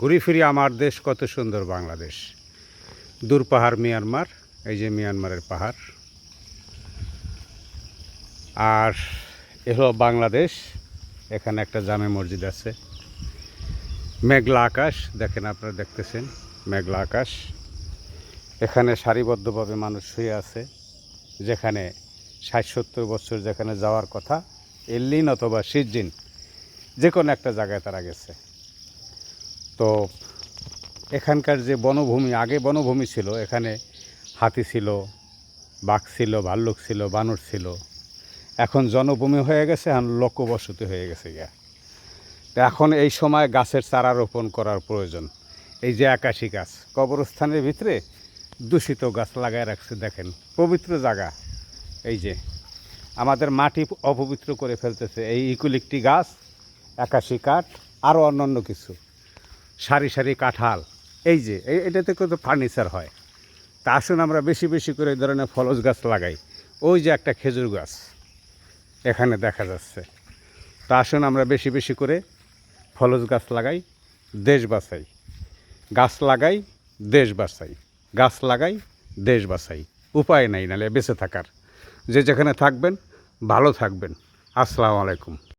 ঘুরি ফিরি আমার দেশ কত সুন্দর বাংলাদেশ। দূর পাহাড় মিয়ানমার, এই যে মিয়ানমারের পাহাড়। আর এ হলো বাংলাদেশ। এখানে একটা জামে মসজিদ আছে। মেঘলা আকাশ, দেখেন আপনারা দেখতেছেন মেঘলা আকাশ। এখানে সারিবদ্ধভাবে মানুষ শুয়ে আছে, যেখানে ৬০-৭০ বছর যেখানে যাওয়ার কথা, এল্লিন অথবা সিজ্জিন যে কোনো একটা জায়গায় তারা গেছে। তো এখানকার যে বনভূমি, আগে বনভূমি ছিল, এখানে হাতি ছিল, বাঘ ছিল, ভাল্লুক ছিল, বানর ছিল। এখন জনভূমি হয়ে গেছে, এখন লোকবসতি হয়ে গেছে গিয়া। তো এখন এই সময় গাছের চারা রোপণ করার প্রয়োজন। এই যে আকাশি গাছ, কবরস্থানের ভিতরে দূষিত গাছ লাগায় রাখছে, দেখেন পবিত্র জায়গা। এই যে আমাদের মাটি অপবিত্র করে ফেলতেছে এই ইকুলিপটি গাছ, আকাশি কাঠ, আরও অন্যান্য কিছু, সারি সারি কাঁঠাল। এই যে এটাতে কত ফার্নিচার হয়। তা আসুন আমরা বেশি বেশি করে এই ধরনের ফলজ গাছ লাগাই। ওই যে একটা খেজুর গাছ এখানে দেখা যাচ্ছে। তা আসুন আমরা বেশি বেশি করে ফলজ গাছ লাগাই, দেশ বাঁচাই। গাছ লাগাই, দেশ বাঁচাই। গাছ লাগাই, দেশ বাঁচাই। উপায় নাই নাহলে বেঁচে থাকার। যে যেখানে থাকবেন ভালো থাকবেন। আসসালামু আলাইকুম।